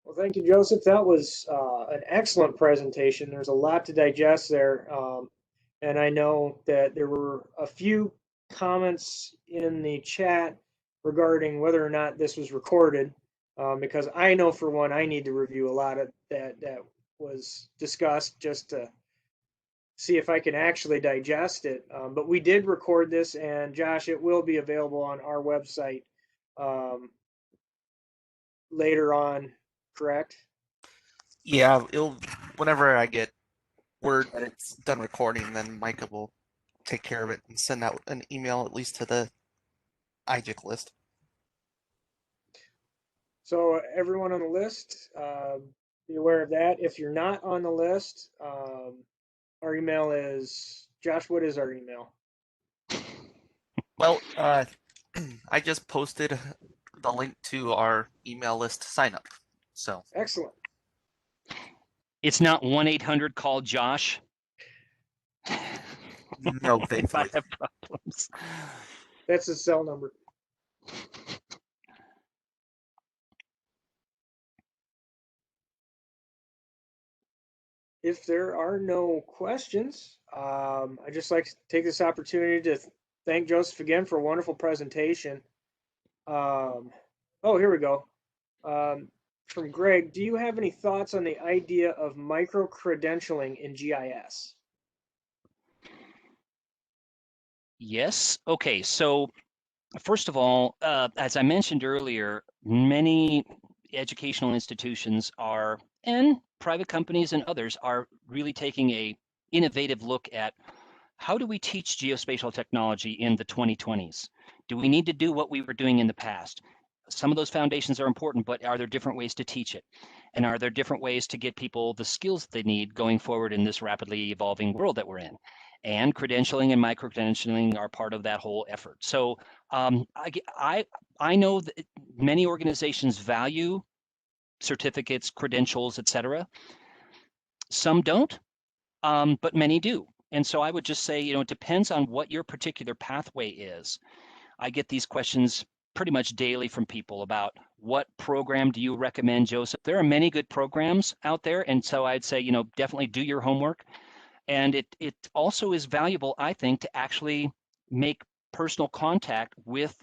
Well, thank you, Joseph. That was an excellent presentation. There's a lot to digest there. And I know that there were a few comments in the chat regarding whether or not this was recorded. Because I know, for one, I need to review a lot of that was discussed just to see if I can actually digest it. But we did record this, and Josh, it will be available on our website later on, correct? Yeah, whenever I get word that it's done recording, then Micah will take care of it and send out an email, at least to the IGIC list. So everyone on the list, be aware of that. If you're not on the list, our email is, Josh, what is our email? Well, I just posted the link to our email list sign up. So excellent. It's not 1-800-CALL-JOSH. No, thankfully. If I have problems. That's the cell number. If there are no questions, I'd just like to take this opportunity to thank Joseph again for a wonderful presentation. Oh, here we go. From Greg, do you have any thoughts on the idea of micro-credentialing in GIS? Yes. Okay. So first of all, as I mentioned earlier, many educational institutions are, and private companies and others are really taking a innovative look at how do we teach geospatial technology in the 2020s? Do we need to do what we were doing in the past? Some of those foundations are important, but are there different ways to teach it? And are there different ways to get people the skills they need going forward in this rapidly evolving world that we're in? And credentialing and micro-credentialing are part of that whole effort. So I know that many organizations value certificates, credentials, et cetera. Some don't, but many do. And so I would just say, it depends on what your particular pathway is. I get these questions pretty much daily from people about what program do you recommend, Joseph? There are many good programs out there. And so I'd say, definitely do your homework. And it also is valuable, I think, to actually make personal contact with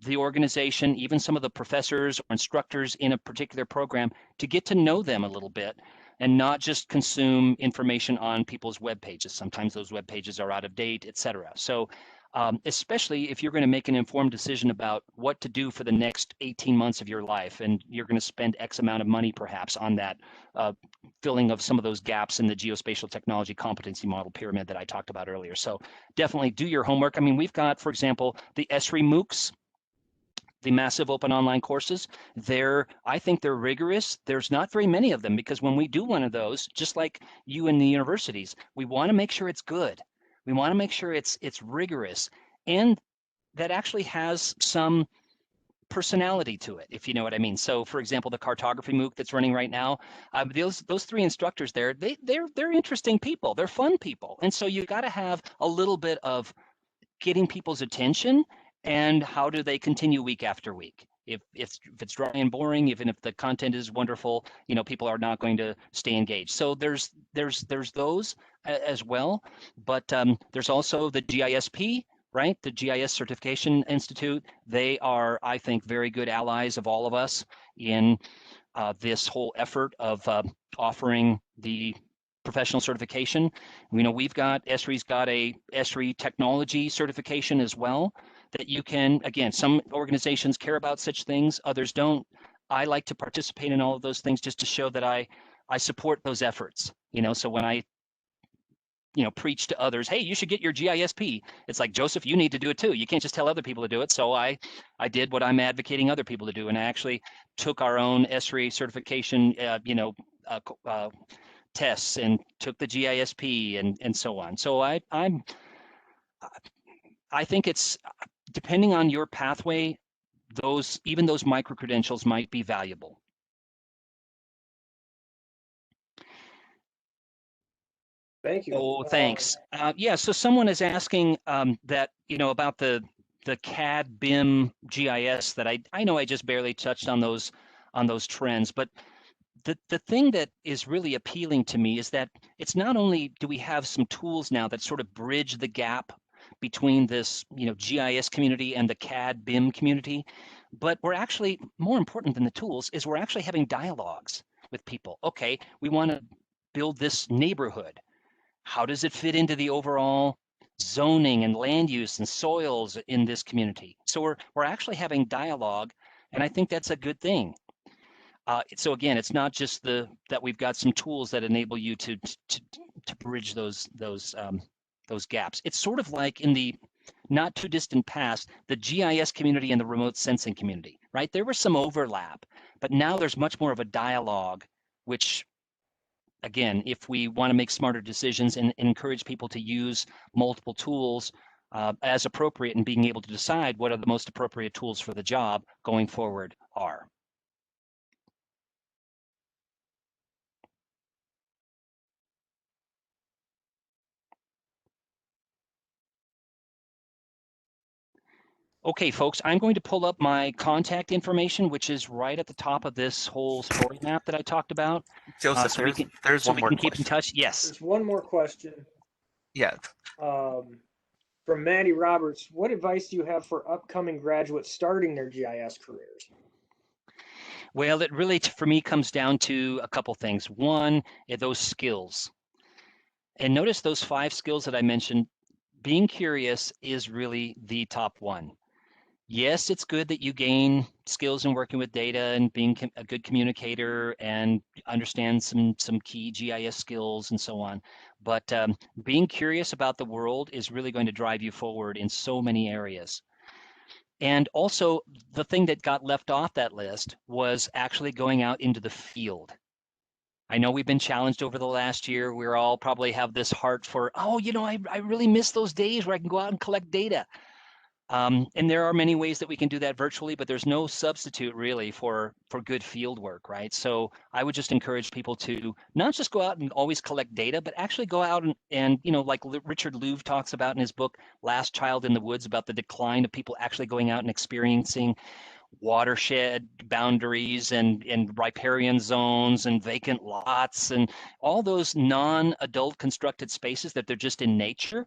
the organization, even some of the professors or instructors in a particular program, to get to know them a little bit and not just consume information on people's web pages. Sometimes those web pages are out of date, et cetera. So especially if you're going to make an informed decision about what to do for the next 18 months of your life, and you're going to spend X amount of money perhaps on that filling of some of those gaps in the geospatial technology competency model pyramid that I talked about earlier. So definitely do your homework. I mean, we've got, for example, the ESRI MOOCs, the massive open online courses. I think they're rigorous. There's not very many of them, because when we do one of those, just like you in the universities, we want to make sure it's good. We want to make sure it's rigorous and that actually has some personality to it, if you know what I mean. So, for example, the cartography MOOC that's running right now, those three instructors there, they're interesting people. They're fun people, and so you got to have a little bit of getting people's attention, and how do they continue week after week. If it's dry and boring, even if the content is wonderful, people are not going to stay engaged. So there's those as well, but there's also the GISP, right? The GIS Certification Institute. They are, I think, very good allies of all of us in this whole effort of offering the professional certification. We've got, ESRI's got a ESRI technology certification as well that you can, again, some organizations care about such things, others don't. I like to participate in all of those things just to show that I support those efforts. So when I preach to others, hey, you should get your GISP, it's like, Joseph, you need to do it too. You can't just tell other people to do it. So I did what I'm advocating other people to do, and I actually took our own ESRI certification tests and took the GISP and so on. So I think it's, depending on your pathway, even those micro credentials might be valuable. Thank you. Oh, thanks. Yeah, so someone is asking that, about the CAD BIM GIS that I know I just barely touched on those trends, but the thing that is really appealing to me is that it's not only do we have some tools now that sort of bridge the gap between this, GIS community and the CAD BIM community, but we're actually, more important than the tools, is we're actually having dialogues with people. Okay, we want to build this neighborhood. How does it fit into the overall zoning and land use and soils in this community? So we're actually having dialogue, and I think that's a good thing. So again, it's not just that we've got some tools that enable you to bridge those gaps. It's sort of like in the not too distant past, the GIS community and the remote sensing community, right? There was some overlap, but now there's much more of a dialogue, which, again, if we want to make smarter decisions and encourage people to use multiple tools as appropriate, and being able to decide what are the most appropriate tools for the job going forward are. Okay, folks, I'm going to pull up my contact information, which is right at the top of this whole story map that I talked about. Joseph, So there's one we more can keep in question. touch. Yes. There's one more question. Yeah. from Maddie Roberts, what advice do you have for upcoming graduates starting their GIS careers? Well, it really, for me, comes down to a couple things. One, those skills. And notice those 5 skills that I mentioned. Being curious is really the top one. Yes, it's good that you gain skills in working with data and being a good communicator and understand some key GIS skills and so on. But being curious about the world is really going to drive you forward in so many areas. And also, the thing that got left off that list was actually going out into the field. I know we've been challenged over the last year. We're all probably have this heart for, oh, I really miss those days where I can go out and collect data. And there are many ways that we can do that virtually, but there's no substitute really for good field work, right? So I would just encourage people to not just go out and always collect data, but actually go out and like Richard Louv talks about in his book, Last Child in the Woods, about the decline of people actually going out and experiencing watershed boundaries and riparian zones and vacant lots and all those non-adult constructed spaces that they're just in nature.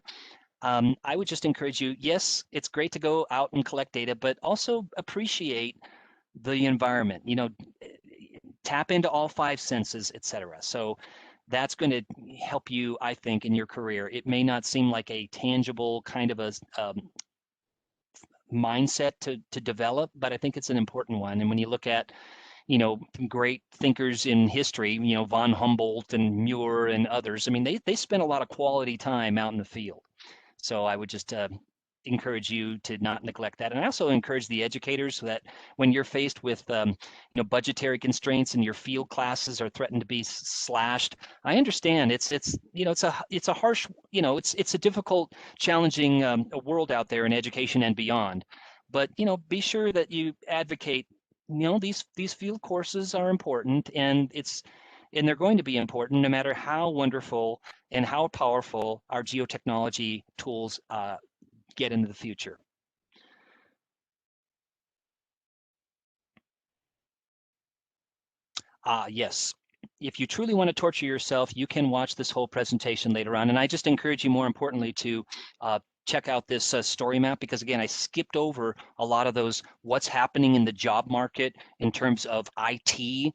I would just encourage you, yes, it's great to go out and collect data, but also appreciate the environment, tap into all 5 senses, etc. So that's going to help you, I think, in your career. It may not seem like a tangible kind of a mindset to develop, but I think it's an important one. And when you look at great thinkers in history, von Humboldt and Muir and others, I mean, they spent a lot of quality time out in the field. So I would just encourage you to not neglect that. And I also encourage the educators so that when you're faced with budgetary constraints and your field classes are threatened to be slashed, I understand it's a harsh, it's a difficult, challenging world out there in education and beyond. But be sure that you advocate. These field courses are important, and they're going to be important no matter how wonderful and how powerful our geotechnology tools get into the future. Yes. If you truly want to torture yourself, you can watch this whole presentation later on. And I just encourage you, more importantly, to check out this story map, because again, I skipped over a lot of those, what's happening in the job market in terms of IT.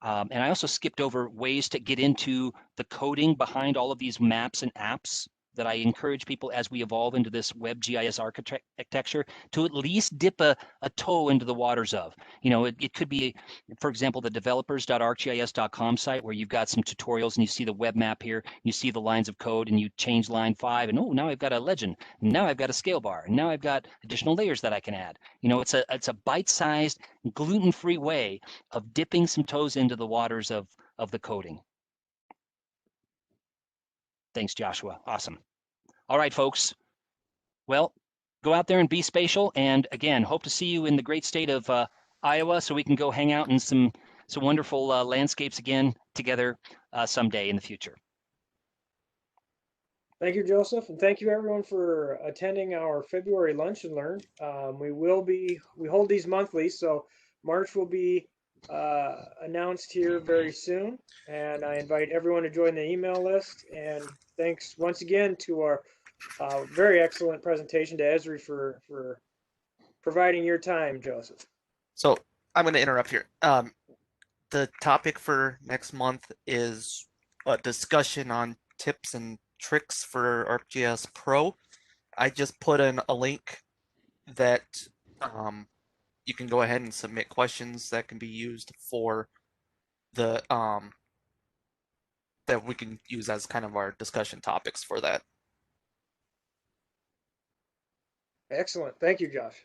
And I also skipped over ways to get into the coding behind all of these maps and apps that I encourage people, as we evolve into this web GIS architecture, to at least dip a toe into the waters of. It could be, for example, the developers.arcgis.com site, where you've got some tutorials and you see the web map here, you see the lines of code, and you change line 5, and now I've got a legend, now I've got a scale bar, and now I've got additional layers that I can add. It's a bite-sized, gluten-free way of dipping some toes into the waters of the coding. Thanks, Joshua. Awesome. All right, folks. Well, go out there and be spatial. And again, hope to see you in the great state of Iowa, so we can go hang out in some wonderful landscapes again together someday in the future. Thank you, Joseph, and thank you everyone for attending our February Lunch and Learn. We hold these monthly, so March will be announced here very soon, and I invite everyone to join the email list. And thanks once again to our very excellent presentation to Esri for providing your time, Joseph. So I'm going to interrupt here. The topic for next month is a discussion on tips and tricks for ArcGIS Pro. I just put in a link that you can go ahead and submit questions that can be used for the that we can use as kind of our discussion topics for that. Excellent. Thank you, Josh.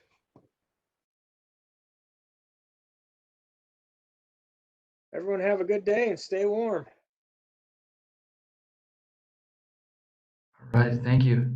Everyone have a good day and stay warm. All right. Thank you.